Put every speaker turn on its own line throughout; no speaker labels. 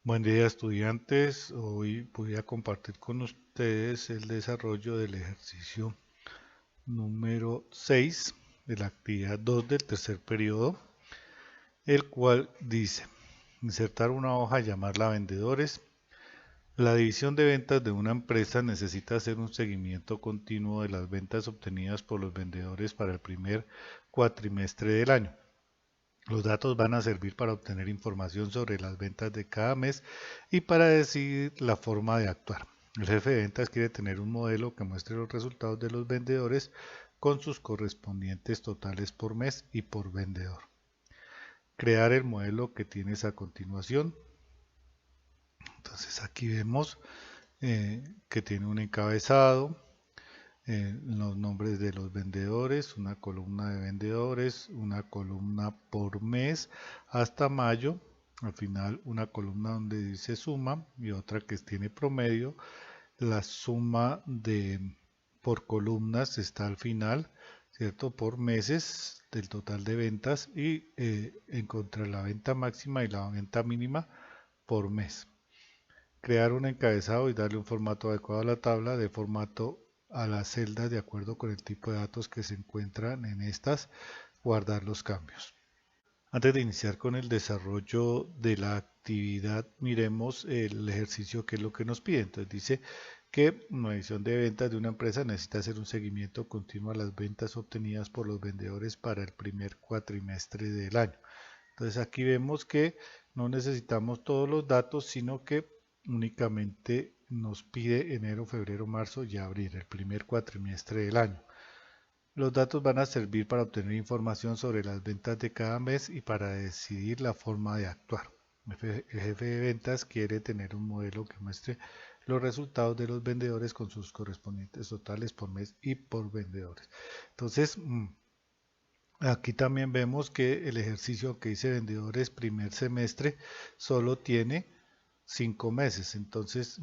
Buen día, estudiantes. Hoy voy a compartir con ustedes el desarrollo del ejercicio número 6 de la actividad 2 del tercer periodo, el cual dice: insertar una hoja y llamarla vendedores. La división de ventas de una empresa necesita hacer un seguimiento continuo de las ventas obtenidas por los vendedores para el primer cuatrimestre del año. Los datos van a servir para obtener información sobre las ventas de cada mes y para decidir la forma de actuar. El jefe de ventas quiere tener un modelo que muestre los resultados de los vendedores con sus correspondientes totales por mes y por vendedor. Crear el modelo que tienes a continuación. Entonces aquí vemos que tiene un encabezado, los nombres de los vendedores, una columna de vendedores, una columna por mes hasta mayo, al final una columna donde dice suma y otra que tiene promedio. La suma de por columnas está al final, ¿cierto? Por meses del total de ventas y encontrar la venta máxima y la venta mínima por mes. Crear un encabezado y darle un formato adecuado a la tabla, de formato a las celdas de acuerdo con el tipo de datos que se encuentran en estas, guardar los cambios. Antes de iniciar con el desarrollo de la actividad, miremos el ejercicio que es lo que nos pide. Entonces dice que una edición de ventas de una empresa necesita hacer un seguimiento continuo a las ventas obtenidas por los vendedores para el primer cuatrimestre del año. Entonces aquí vemos que no necesitamos todos los datos, sino que únicamente nos pide enero, febrero, marzo y abril, el primer cuatrimestre del año. Los datos van a servir para obtener información sobre las ventas de cada mes y para decidir la forma de actuar. El jefe de ventas quiere tener un modelo que muestre los resultados de los vendedores con sus correspondientes totales por mes y por vendedores. Entonces, aquí también vemos que el ejercicio que dice vendedores primer semestre solo tiene 5 meses, entonces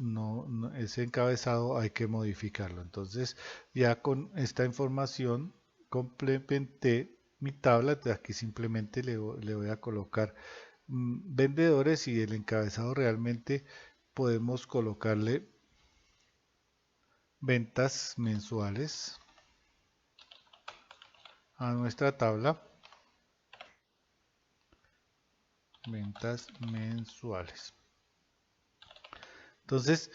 ese encabezado hay que modificarlo. Entonces ya con esta información complementé mi tabla, aquí simplemente le voy a colocar vendedores y el encabezado realmente podemos colocarle ventas mensuales a nuestra tabla, ventas mensuales. Entonces,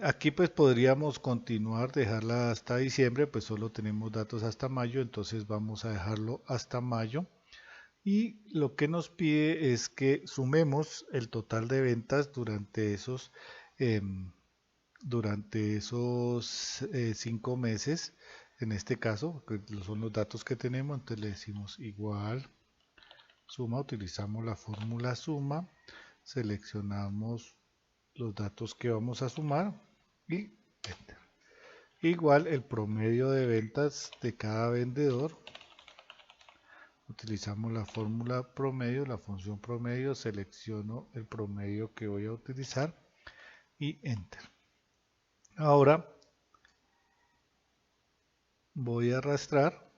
aquí pues podríamos continuar, dejarla hasta diciembre, pues solo tenemos datos hasta mayo, entonces vamos a dejarlo hasta mayo. Y lo que nos pide es que sumemos el total de ventas durante esos 5 meses, en este caso, que son los datos que tenemos, entonces le decimos igual, suma, utilizamos la fórmula suma, seleccionamos los datos que vamos a sumar y enter. Igual el promedio de ventas de cada vendedor. Utilizamos la fórmula promedio, la función promedio, selecciono el promedio que voy a utilizar y enter. Ahora voy a arrastrar,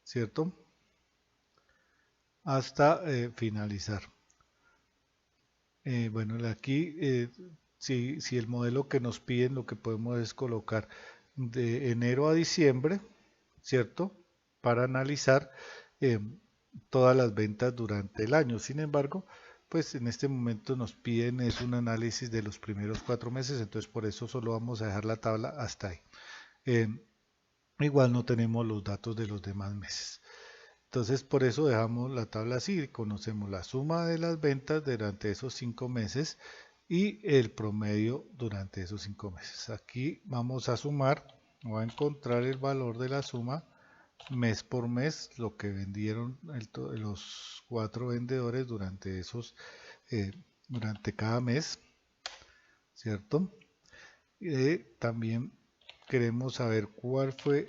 ¿cierto? Hasta finalizar. Bueno, aquí si el modelo que nos piden lo que podemos es colocar de enero a diciembre, ¿cierto? Para analizar eh, todas las ventas durante el año. Sin embargo, pues en este momento nos piden es un análisis de los primeros 4 meses, entonces por eso solo vamos a dejar la tabla hasta ahí. Eh, Igual no tenemos los datos de los demás meses. Entonces por eso dejamos la tabla así, conocemos la suma de las ventas durante esos 5 meses y el promedio durante esos 5 meses. Aquí vamos a sumar, o a encontrar el valor de la suma mes por mes, lo que vendieron los 4 vendedores durante cada mes, ¿cierto? También queremos saber cuál fue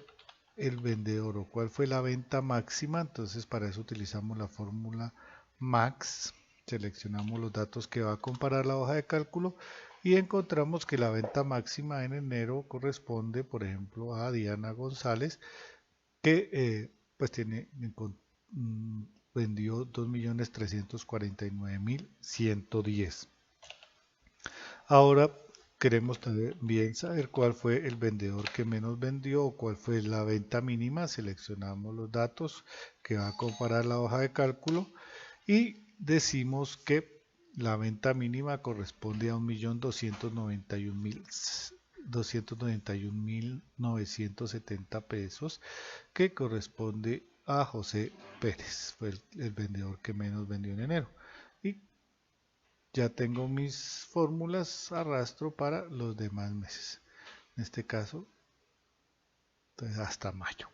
el vendedor o cuál fue la venta máxima, entonces para eso utilizamos la fórmula max, seleccionamos los datos que va a comparar la hoja de cálculo y encontramos que la venta máxima en enero corresponde, por ejemplo, a Diana González, que pues tiene vendió 2.349.110. Ahora queremos también saber cuál fue el vendedor que menos vendió o cuál fue la venta mínima. Seleccionamos los datos que va a comparar la hoja de cálculo y decimos que la venta mínima corresponde a 1.291.970 pesos, que corresponde a José Pérez, fue el vendedor que menos vendió en enero. Y ya tengo mis fórmulas, arrastro para los demás meses. En este caso, entonces hasta mayo.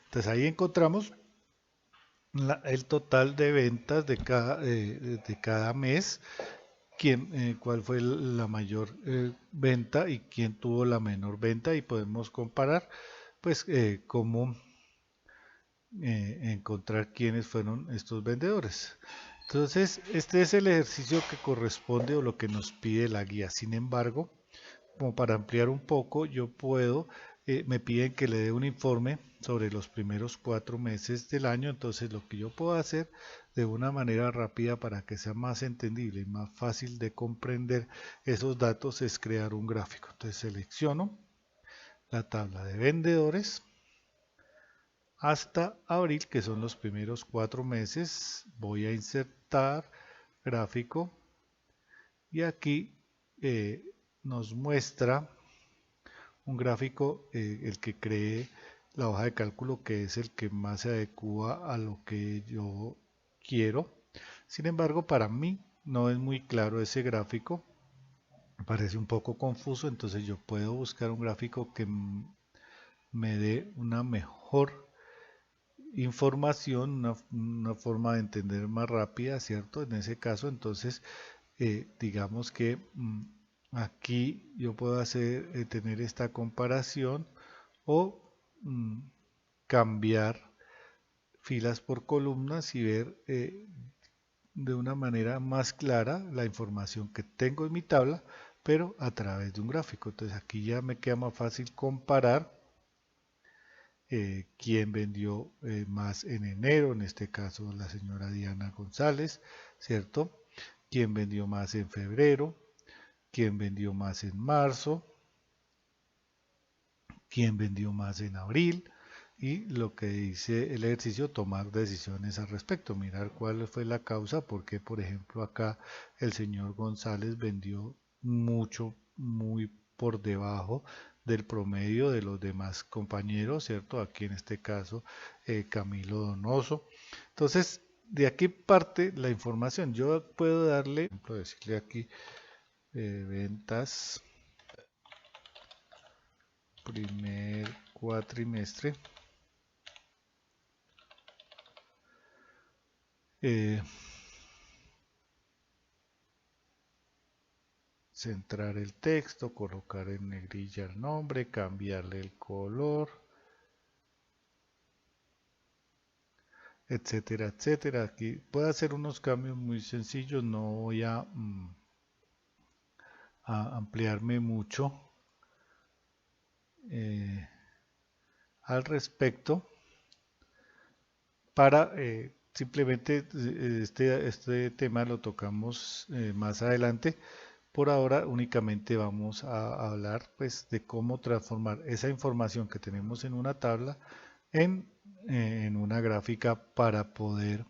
Entonces ahí encontramos el total de ventas de cada mes, cuál fue la mayor venta y quién tuvo la menor venta, y podemos comparar pues cómo encontrar quiénes fueron estos vendedores. Entonces este es el ejercicio que corresponde o lo que nos pide la guía. Sin embargo, como para ampliar un poco, yo puedo, me piden que le dé un informe sobre los primeros 4 meses del año. Entonces lo que yo puedo hacer de una manera rápida para que sea más entendible y más fácil de comprender esos datos es crear un gráfico. Entonces selecciono la tabla de vendedores hasta abril, que son los primeros 4 meses. Voy a insertar gráfico y aquí nos muestra un gráfico, el que cree la hoja de cálculo, que es el que más se adecua a lo que yo quiero. Sin embargo, para mí no es muy claro ese gráfico, me parece un poco confuso. Entonces yo puedo buscar un gráfico que me dé una mejor información, una forma de entender más rápida, ¿cierto? En ese caso, entonces, digamos que aquí yo puedo tener esta comparación o cambiar filas por columnas y ver de una manera más clara la información que tengo en mi tabla, pero a través de un gráfico. Entonces aquí ya me queda más fácil comparar quién vendió más en enero, en este caso la señora Diana González, ¿cierto? Quién vendió más en febrero, quién vendió más en marzo, quién vendió más en abril, y lo que dice el ejercicio, tomar decisiones al respecto, mirar cuál fue la causa, porque por ejemplo acá el señor González vendió mucho, muy por debajo del promedio de los demás compañeros, ¿cierto? Aquí en este caso Camilo Donoso. Entonces, de aquí parte la información. Yo puedo darle, por ejemplo, decirle aquí ventas primer cuatrimestre. Centrar el texto, colocar en negrilla el nombre, cambiarle el color, etcétera, etcétera. Aquí puedo hacer unos cambios muy sencillos, no voy a ampliarme mucho al respecto, para simplemente este tema lo tocamos más adelante. Por ahora únicamente vamos a hablar pues de cómo transformar esa información que tenemos en una tabla en una gráfica para poder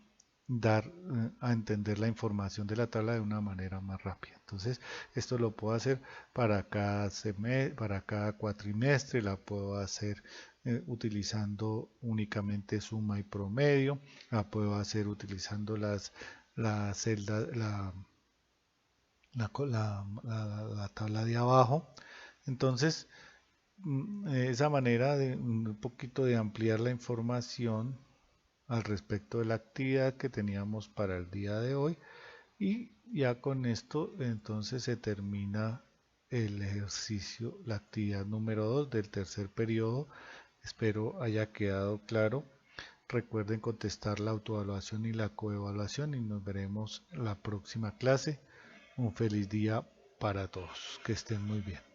dar a entender la información de la tabla de una manera más rápida. Entonces esto lo puedo hacer para cada semestre, para cada cuatrimestre, la puedo hacer utilizando únicamente suma y promedio, la puedo hacer utilizando la celda, la tabla de abajo. Entonces esa manera de un poquito de ampliar la información al respecto de la actividad que teníamos para el día de hoy, y ya con esto entonces se termina el ejercicio, la actividad número 2 del tercer periodo. Espero haya quedado claro. Recuerden contestar la autoevaluación y la coevaluación y nos veremos la próxima clase. Un feliz día para todos, que estén muy bien.